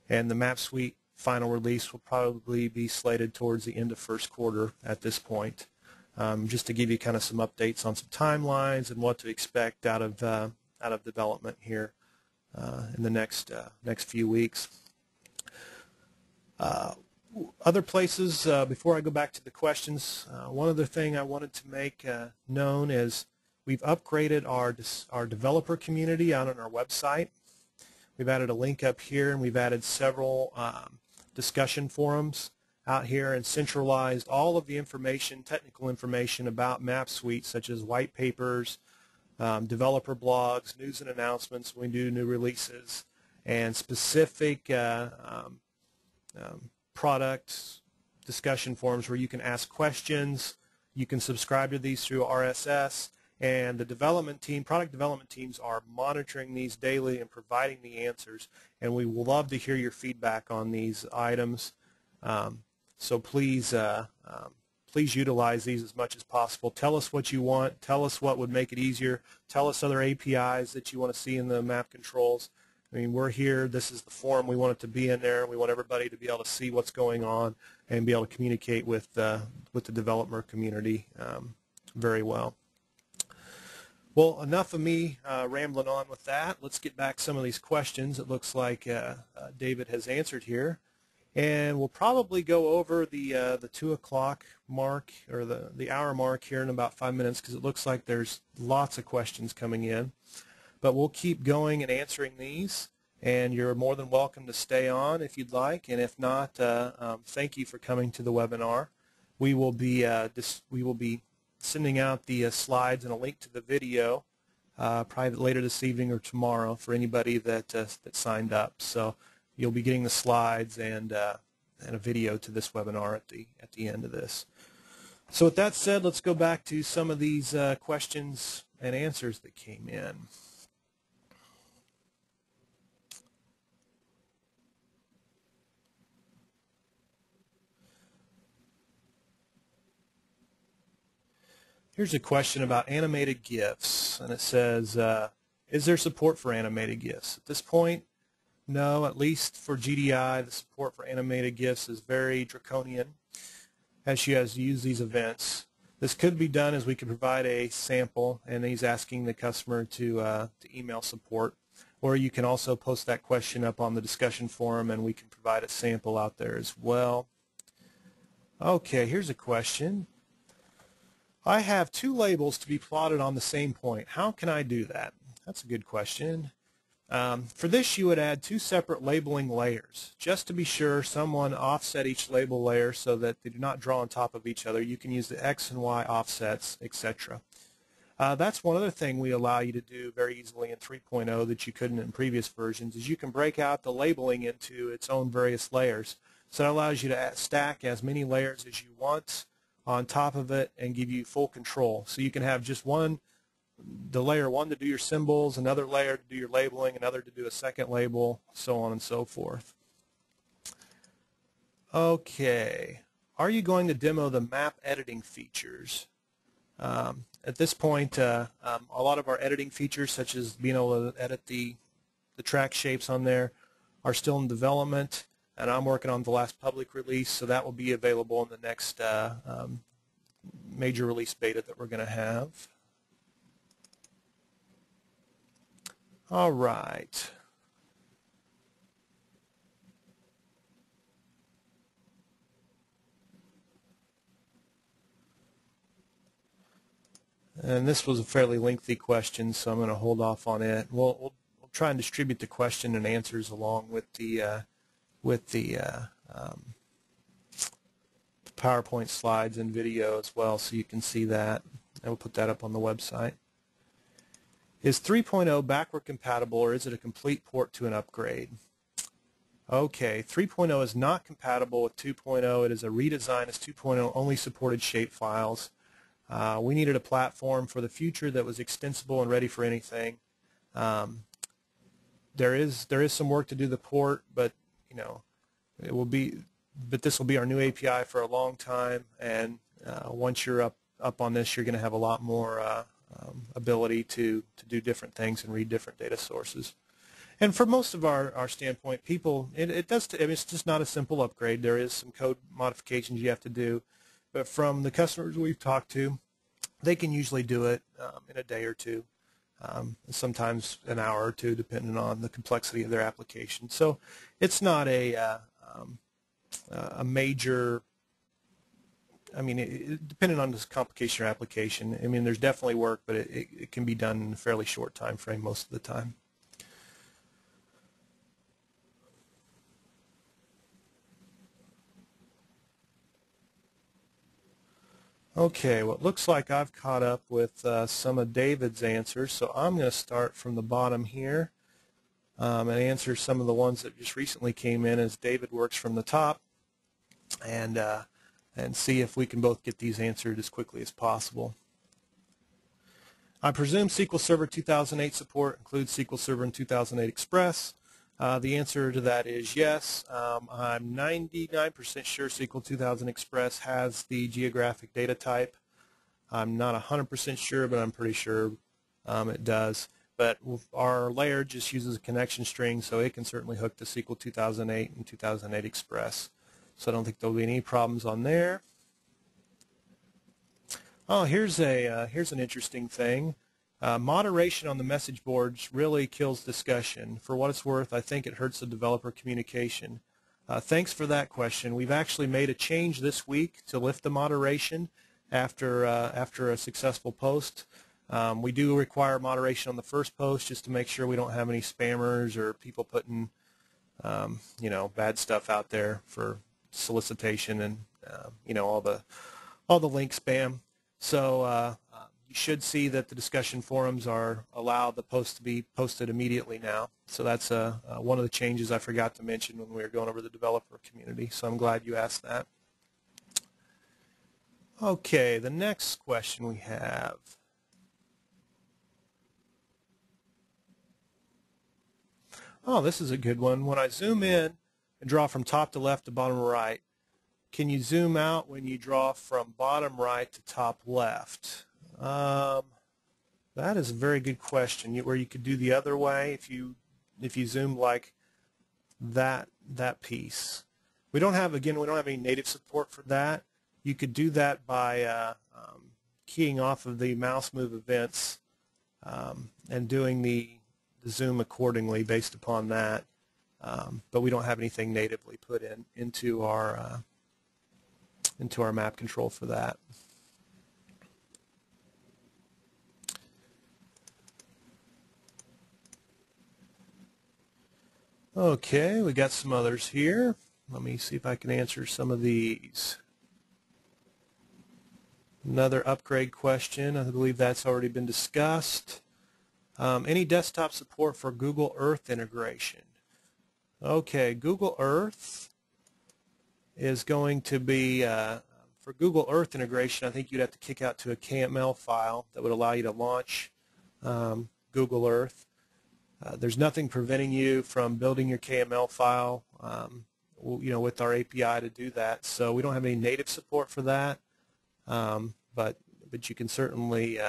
and the Map Suite final release will probably be slated towards the end of first quarter at this point. Just to give you kind of some updates on some timelines and what to expect out of development here in the next few weeks. Other places, before I go back to the questions, one other thing I wanted to make known is we've upgraded our developer community out on our website. We've added a link up here, and we've added several discussion forums out here and centralized all of the information, technical information about Map Suite, such as white papers, developer blogs, news and announcements when we do new releases, and specific product discussion forums where you can ask questions. You can subscribe to these through RSS, and the development team, product development teams are monitoring these daily and providing the answers, and we will love to hear your feedback on these items. So please please utilize these as much as possible. Tell us what you want. Tell us what would make it easier. Tell us other APIs that you want to see in the map controls. I mean, we're here. This is the forum we want it to be in there. We want everybody to be able to see what's going on and be able to communicate with the developer community very well. Well, enough of me rambling on with that. Let's get back some of these questions. It looks like David has answered here. And we'll probably go over the 2 o'clock mark, or the hour mark here in about 5 minutes, because it looks like there's lots of questions coming in. But we'll keep going and answering these, and you're more than welcome to stay on if you'd like. And if not, thank you for coming to the webinar. We will be sending out the slides and a link to the video probably later this evening or tomorrow for anybody that signed up. So you'll be getting the slides and a video to this webinar at the end of this. So with that said, let's go back to some of these questions and answers that came in. Here's a question about animated GIFs, and it says, is there support for animated GIFs? At this point, no. At least for GDI, the support for animated GIFs is very draconian, as she has used these events. This could be done as we could provide a sample, and he's asking the customer to email support, or you can also post that question up on the discussion forum, and we can provide a sample out there as well. Okay, here's a question. I have 2 labels to be plotted on the same point. How can I do that? That's a good question. For this, you would add 2 separate labeling layers. Just to be sure, someone offset each label layer so that they do not draw on top of each other. You can use the X and Y offsets, etc. That's one other thing we allow you to do very easily in 3.0 that you couldn't in previous versions, is you can break out the labeling into its own various layers. So that allows you to stack as many layers as you want on top of it and give you full control. So you can have just the layer 1 to do your symbols, another layer to do your labeling, another to do a second label, so on and so forth. Okay, are you going to demo the map editing features? At this point, a lot of our editing features, such as being able to edit the track shapes on there, are still in development. And I'm working on the last public release, so that will be available in the next major release beta that we're going to have. All right. And this was a fairly lengthy question, so I'm going to hold off on it. We'll try and distribute the question and answers along with the PowerPoint slides and video as well, so you can see that. And we'll put that up on the website. Is 3.0 backward compatible, or is it a complete port to an upgrade? Okay, 3.0 is not compatible with 2.0. It is a redesign, as 2.0 only supported shapefiles. We needed a platform for the future that was extensible and ready for anything. There is some work to do the port, but this will be our new API for a long time, and once you're up on this, you're going to have a lot more ability to do different things and read different data sources. And for most of our standpoint, it's just not a simple upgrade. There is some code modifications you have to do, but from the customers we've talked to, they can usually do it in a day or two. Sometimes an hour or two, depending on the complexity of their application. So it's not a major, depending on the complication of your application, there's definitely work, but it can be done in a fairly short time frame most of the time. Okay, well, it looks like I've caught up with some of David's answers, so I'm going to start from the bottom here and answer some of the ones that just recently came in as David works from the top, and see if we can both get these answered as quickly as possible. I presume SQL Server 2008 support includes SQL Server and 2008 Express. The answer to that is yes. I'm 99% sure SQL 2000 Express has the geographic data type. I'm not 100% sure, but I'm pretty sure it does. but our layer just uses a connection string, so it can certainly hook to SQL 2008 and 2008 Express. So I don't think there'll be any problems on there. Oh, here's an interesting thing. Moderation on the message boards really kills discussion. For what it's worth, I think it hurts the developer communication. Thanks for that question. We've actually made a change this week to lift the moderation after a successful post. We do require moderation on the first post just to make sure we don't have any spammers or people putting bad stuff out there for solicitation and all the link spam. So you should see that the discussion forums allow the post to be posted immediately now. So that's one of the changes I forgot to mention when we were going over the developer community. So I'm glad you asked that. Okay, the next question we have. Oh, this is a good one. When I zoom in and draw from top to left to bottom right, can you zoom out when you draw from bottom right to top left? That is a very good question. Where you could do the other way if you zoom like that piece. We don't have any native support for that. You could do that by keying off of the mouse move events and doing the zoom accordingly based upon that. But we don't have anything natively put into our map control for that. Okay, we got some others here. Let me see if I can answer some of these. Another upgrade question. I believe that's already been discussed. Any desktop support for Google Earth integration? Okay, Google Earth is going to be, for Google Earth integration, I think you'd have to kick out to a KML file that would allow you to launch Google Earth. There's nothing preventing you from building your KML file, with our API to do that. So we don't have any native support for that, but you can certainly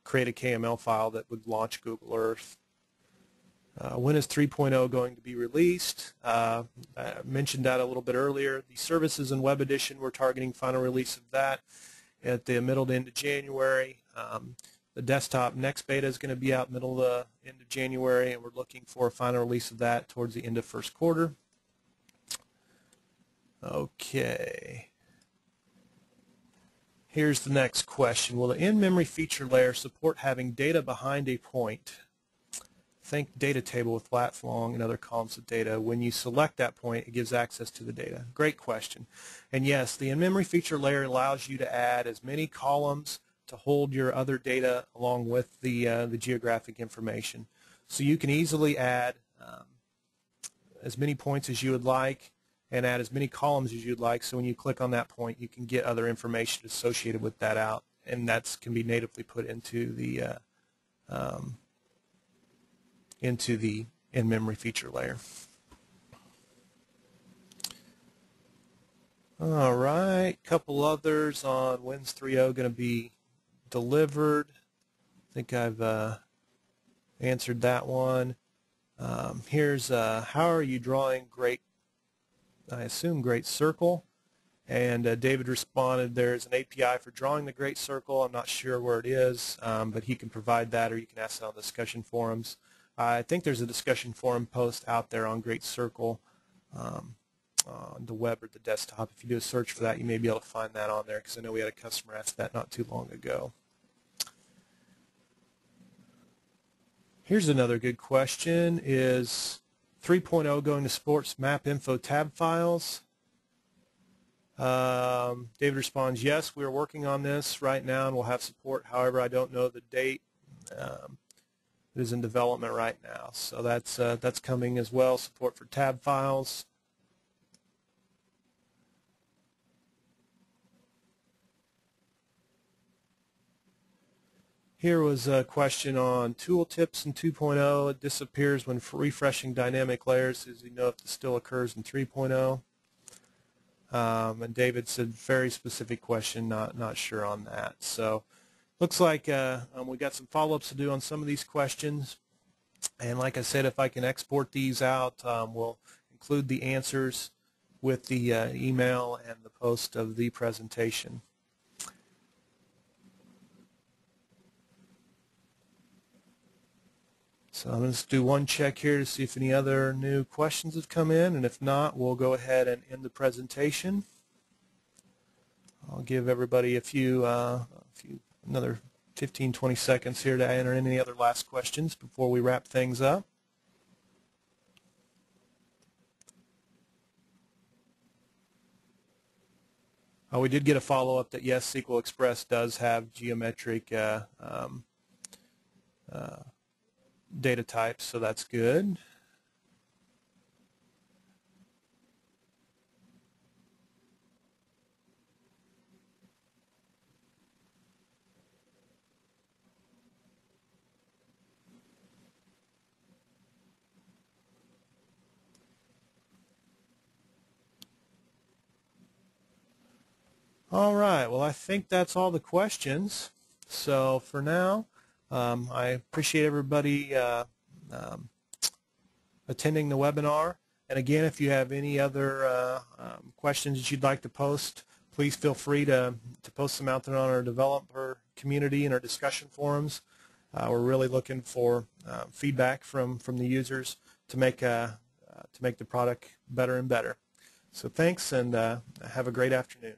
create a KML file that would launch Google Earth. When is 3.0 going to be released? I mentioned that a little bit earlier. The services and web edition, we're targeting final release of that at the middle to end of January. The desktop next beta is going to be out middle to end of January, and we're looking for a final release of that towards the end of first quarter. Okay. Here's the next question. Will the in-memory feature layer support having data behind a point? Think data table with lat long and other columns of data. When you select that point, it gives access to the data. Great question. And yes, the in-memory feature layer allows you to add as many columns to hold your other data along with the geographic information. So you can easily add as many points as you would like and add as many columns as you'd like. So when you click on that point, you can get other information associated with that out, and that can be natively put into the in-memory feature layer. All right, couple others on when's 3.0 going to be delivered. I think I've answered that one. Here's how are you drawing great, I assume great circle, and David responded there's an API for drawing the great circle. I'm not sure where it is, but he can provide that, or you can ask that on the discussion forums. I think there's a discussion forum post out there on great circle on the web or the desktop. If you do a search for that, you may be able to find that on there, because I know we had a customer ask that not too long ago. Here's another good question. Is 3.0 going to support map info tab files? David responds, yes, we are working on this right now and we'll have support. However, I don't know the date. It is in development right now. So that's coming as well, support for tab files. Here was a question on tooltips in 2.0. It disappears when refreshing dynamic layers. Does he know if this still occurs in 3.0? And David said, very specific question, not sure on that. So looks like we got some follow-ups to do on some of these questions. And like I said, if I can export these out, we'll include the answers with the email and the post of the presentation. So I'm going to do one check here to see if any other new questions have come in, and if not, we'll go ahead and end the presentation. I'll give everybody another 15-20 seconds here to enter in any other last questions before we wrap things up. We did get a follow-up that yes, SQL Express does have geometric data types, so that's good. All right, well, I think that's all the questions. So for now, I appreciate everybody attending the webinar. And again, if you have any other questions that you'd like to post, please feel free to post them out there on our developer community and our discussion forums. We're really looking for feedback from the users to make the product better and better. So thanks, and have a great afternoon.